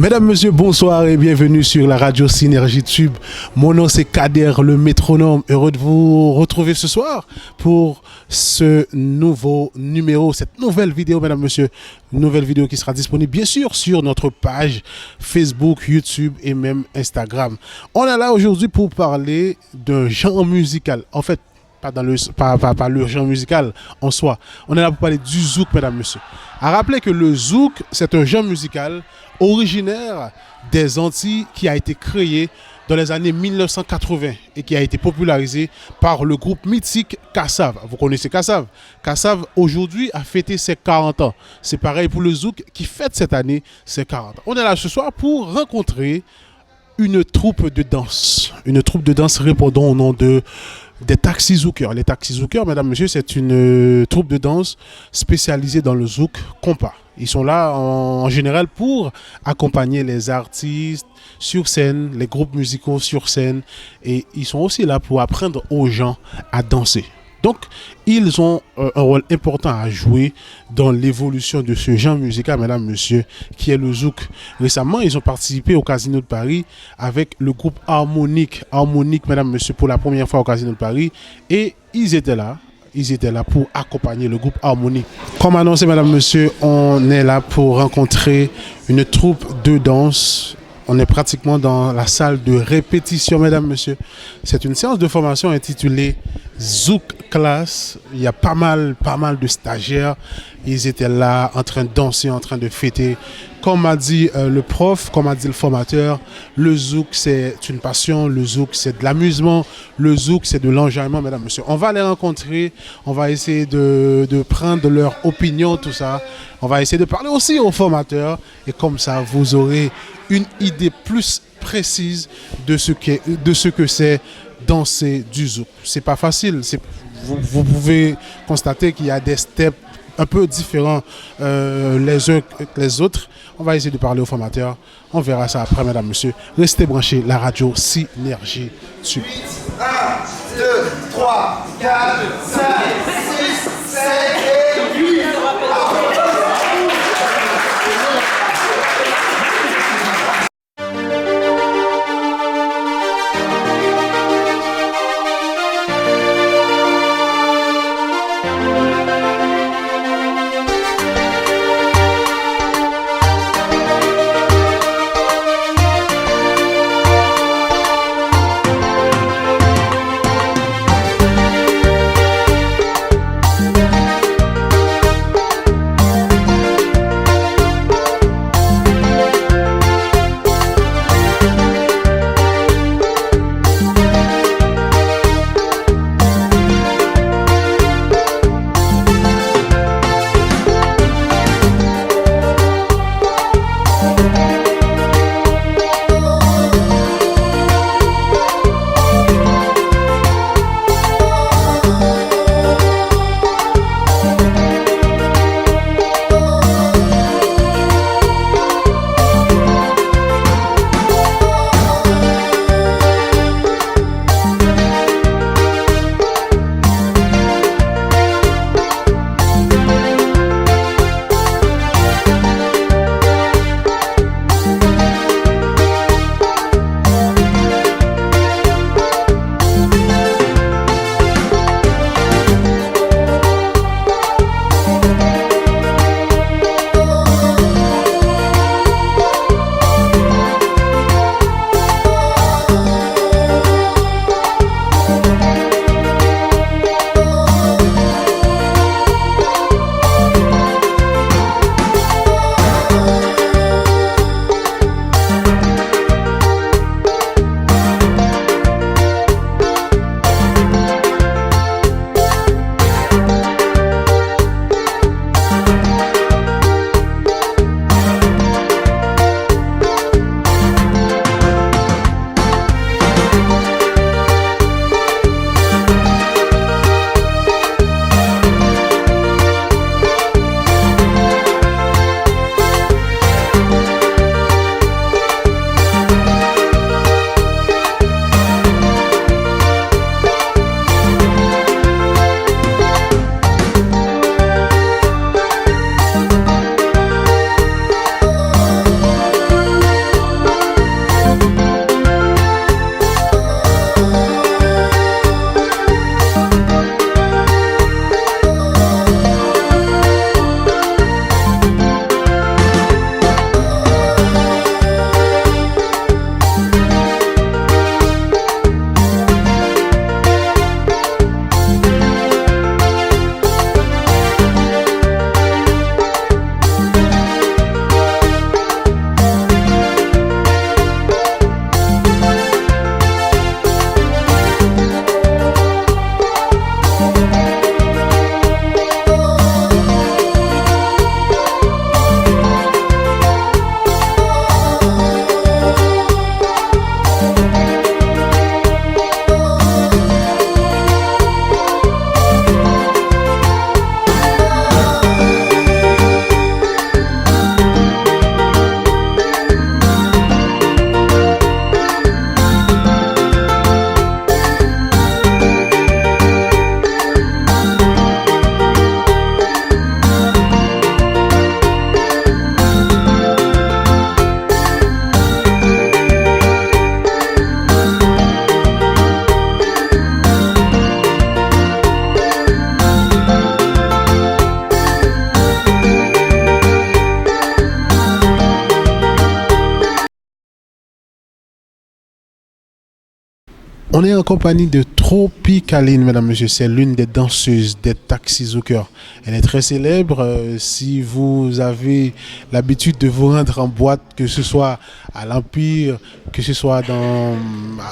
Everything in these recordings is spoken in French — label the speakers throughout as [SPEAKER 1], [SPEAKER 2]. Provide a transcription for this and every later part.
[SPEAKER 1] Mesdames, Messieurs, bonsoir et bienvenue sur la radio Synergie Tube. Mon nom c'est Kader, le métronome. Heureux de vous retrouver ce soir pour ce nouveau numéro, cette nouvelle vidéo, Mesdames, Messieurs. Une nouvelle vidéo qui sera disponible bien sûr sur notre page Facebook, YouTube et même Instagram. On est là aujourd'hui pour parler d'un genre musical. En fait, pas le genre musical en soi. On est là pour parler du zouk, mesdames, messieurs. À rappeler que le zouk, c'est un genre musical originaire des Antilles qui a été créé dans les années 1980 et qui a été popularisé par le groupe mythique Kassav. Vous connaissez Kassav? Kassav, aujourd'hui, a fêté ses 40 ans. C'est pareil pour le zouk qui fête cette année ses 40 ans. On est là ce soir pour rencontrer une troupe de danse. Une troupe de danse répondant au nom des Taxi Zoukers. Les Taxi Zoukers, mesdames, messieurs, c'est une troupe de danse spécialisée dans le zouk compas. Ils sont là en général pour accompagner les artistes sur scène, les groupes musicaux sur scène, et ils sont aussi là pour apprendre aux gens à danser. Donc, ils ont un rôle important à jouer dans l'évolution de ce genre musical, mesdames, messieurs, qui est le zouk. Récemment, ils ont participé au Casino de Paris avec le groupe Harmonique. Harmonique, mesdames, messieurs, pour la première fois au Casino de Paris. Et ils étaient là pour accompagner le groupe Harmonique. Comme annoncé, mesdames, messieurs, on est là pour rencontrer une troupe de danse. On est pratiquement dans la salle de répétition, mesdames, messieurs. C'est une séance de formation intitulée Zouk Class. Il y a pas mal de stagiaires. Ils étaient là en train de danser, en train de fêter. Comme a dit le prof, comme a dit le formateur, le zouk c'est une passion, le zouk c'est de l'amusement, le zouk c'est de l'enjaillement, mesdames, messieurs. On va les rencontrer, on va essayer de prendre leur opinion, tout ça. On va essayer de parler aussi aux formateurs et comme ça vous aurez une idée plus précise de ce que c'est danser du zouk. C'est pas facile, vous pouvez constater qu'il y a des steps un peu différents les uns que les autres. On va essayer de parler aux formateurs. On verra ça après, mesdames, messieurs. Restez branchés, la radio Synergie Tube.
[SPEAKER 2] 1, 2, 3, 4, 5, 6, 7 et 8.
[SPEAKER 1] On est en compagnie de Tropicaline, mesdames, messieurs. C'est l'une des danseuses des Taxi Zoukers. Elle est très célèbre. Si vous avez l'habitude de vous rendre en boîte, que ce soit à l'Empire, que ce soit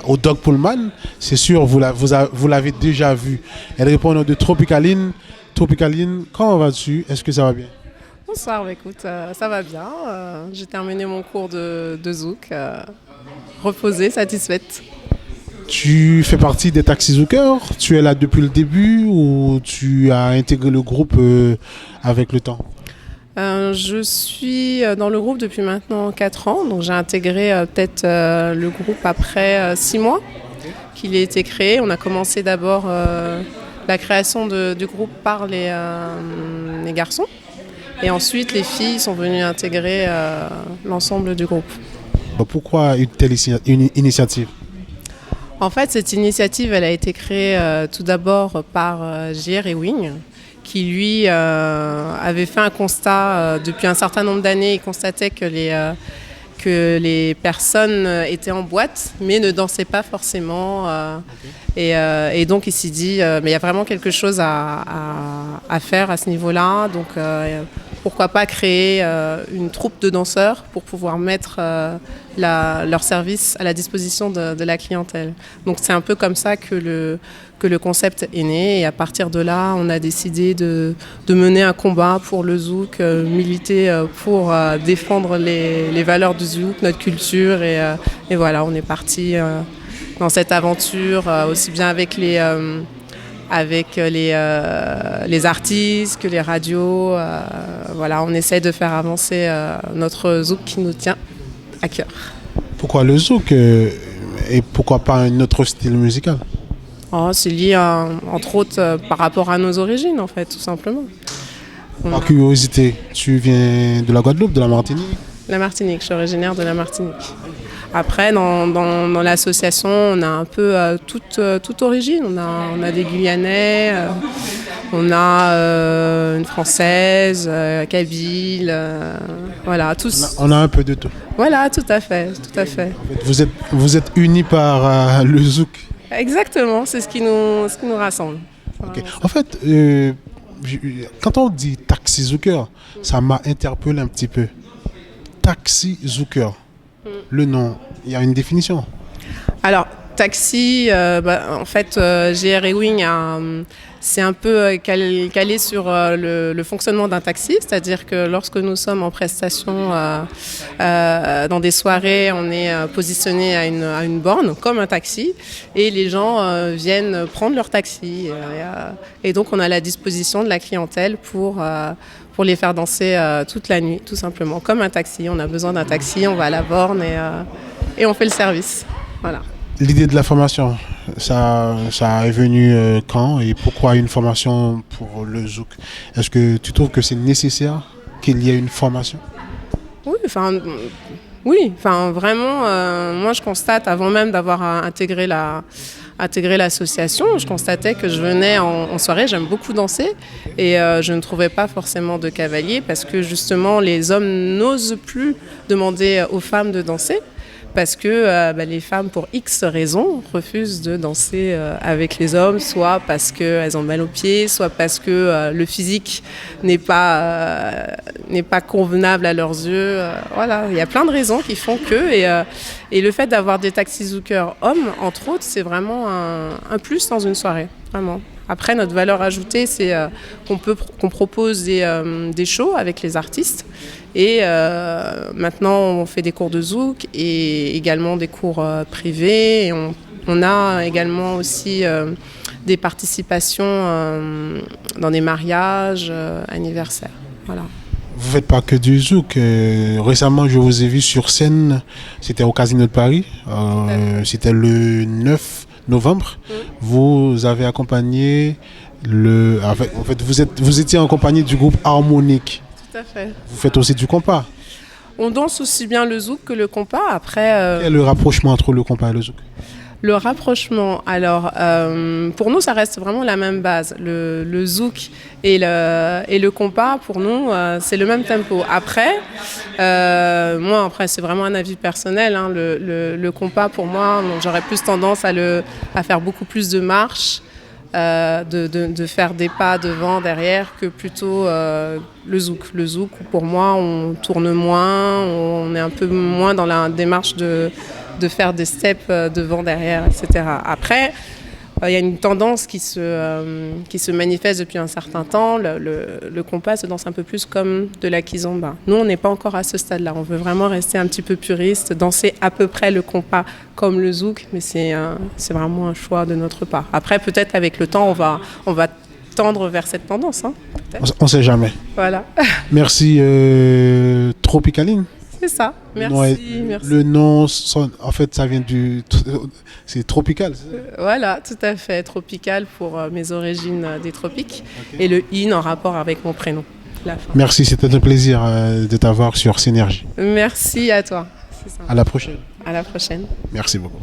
[SPEAKER 1] au Dog Pullman, c'est sûr, vous l'avez déjà vu. Elle répond au nom de Tropicaline. Tropicaline, comment vas-tu? Est-ce que ça va bien?
[SPEAKER 3] Bonsoir, écoute, ça va bien. J'ai terminé mon cours de zouk, reposée, satisfaite.
[SPEAKER 1] Tu fais partie des Taxi Zoukers? Tu es là depuis le début ou tu as intégré le groupe avec le temps?
[SPEAKER 3] Je suis dans le groupe depuis maintenant 4 ans, donc j'ai intégré peut-être le groupe après 6 mois qu'il a été créé. On a commencé d'abord la création du groupe par les garçons et ensuite les filles sont venues intégrer l'ensemble du groupe.
[SPEAKER 1] Pourquoi une telle initiative?
[SPEAKER 3] En fait, cette initiative, elle a été créée tout d'abord par J.R. Ewing, qui lui avait fait un constat depuis un certain nombre d'années. Il constatait que les personnes étaient en boîte, mais ne dansaient pas forcément. Et donc, il s'est dit, mais il y a vraiment quelque chose à faire à ce niveau-là. Donc, pourquoi pas créer une troupe de danseurs pour pouvoir mettre leur service à la disposition de la clientèle. Donc c'est un peu comme ça que le concept est né, et à partir de là on a décidé de mener un combat pour le zouk, militer pour défendre les valeurs du zouk, notre culture, et voilà, on est parti dans cette aventure aussi bien avec les artistes, que les radios. Voilà, on essaie de faire avancer notre zouk qui nous tient à cœur.
[SPEAKER 1] Pourquoi le zouk et pourquoi pas un autre style musical?
[SPEAKER 3] C'est lié entre autres par rapport à nos origines en fait, tout simplement.
[SPEAKER 1] Par curiosité, tu viens de la Guadeloupe, de la Martinique?
[SPEAKER 3] La Martinique, je suis originaire de la Martinique. Après, dans l'association, on a un peu toute origine. On a des Guyanais, on a une Française, Kabyle, voilà, tous.
[SPEAKER 1] On a un peu de tout.
[SPEAKER 3] Voilà, tout à fait, tout à fait.
[SPEAKER 1] En fait, vous êtes unis par le zouk.
[SPEAKER 3] Exactement, c'est ce qui nous rassemble.
[SPEAKER 1] Okay. En fait, quand on dit Taxi Zouker, ça m'a interpellé un petit peu. Taxi Zouker, le nom, il y a une définition?
[SPEAKER 3] Alors, taxi, en fait, J.R. Ewing c'est un peu calé sur le fonctionnement d'un taxi, c'est-à-dire que lorsque nous sommes en prestation dans des soirées, on est positionné à une borne comme un taxi, et les gens viennent prendre leur taxi, et donc on a la disposition de la clientèle pour les faire danser toute la nuit, tout simplement, comme un taxi. On a besoin d'un taxi, on va à la borne et on fait le service. Voilà.
[SPEAKER 1] L'idée de la formation, ça est venu quand et pourquoi une formation pour le zouk? Est-ce que tu trouves que c'est nécessaire qu'il y ait une formation?
[SPEAKER 3] Oui, vraiment, moi je constate, avant même d'avoir intégré l'association, je constatais que je venais en soirée, j'aime beaucoup danser, et je ne trouvais pas forcément de cavalier parce que justement les hommes n'osent plus demander aux femmes de danser, parce que les femmes, pour X raisons, refusent de danser avec les hommes, soit parce qu'elles ont mal aux pieds, soit parce que le physique n'est pas convenable à leurs yeux. Voilà, il y a plein de raisons qui font que, et le fait d'avoir des taxi zoukers hommes, entre autres, c'est vraiment un plus dans une soirée, vraiment. Après, notre valeur ajoutée, c'est qu'on propose des shows avec les artistes. Et maintenant, on fait des cours de zouk et également des cours privés. Et on a également aussi des participations dans des mariages, anniversaires. Voilà.
[SPEAKER 1] Vous ne faites pas que du zouk. Récemment, je vous ai vu sur scène. C'était au Casino de Paris. C'était le 9 novembre. Vous avez accompagné en fait, vous étiez en compagnie du groupe Harmonique.
[SPEAKER 3] Tout à fait.
[SPEAKER 1] Vous faites aussi du compas.
[SPEAKER 3] On danse aussi bien le zouk que le compas. Après,
[SPEAKER 1] quel est le rapprochement entre le compas et le zouk?
[SPEAKER 3] Le rapprochement, alors pour nous ça reste vraiment la même base. Le zouk et le compas, pour nous c'est le même tempo. Après, moi c'est vraiment un avis personnel, hein. Le compas pour moi, j'aurais plus tendance à faire beaucoup plus de marches, de faire des pas devant, derrière, que plutôt le zouk. Le zouk, pour moi, on tourne moins, on est un peu moins dans la démarche de faire des steps devant, derrière, etc. Après, il y a une tendance qui se manifeste depuis un certain temps. Le compas se danse un peu plus comme de la kizomba. Nous, on n'est pas encore à ce stade-là. On veut vraiment rester un petit peu puriste, danser à peu près le compas comme le zouk, mais c'est vraiment un choix de notre part. Après, peut-être avec le temps, on va tendre vers cette tendance. Hein,
[SPEAKER 1] on ne sait jamais.
[SPEAKER 3] Voilà.
[SPEAKER 1] Merci Tropicaline.
[SPEAKER 3] C'est ça. Merci. Merci.
[SPEAKER 1] Le nom, en fait, ça vient c'est tropical.
[SPEAKER 3] Voilà, tout à fait. Tropical pour mes origines des tropiques. Okay. Et le in en rapport avec mon prénom.
[SPEAKER 1] Merci, c'était un plaisir de t'avoir sur Synergie.
[SPEAKER 3] Merci à toi.
[SPEAKER 1] À la prochaine.
[SPEAKER 3] À la prochaine.
[SPEAKER 1] Merci beaucoup.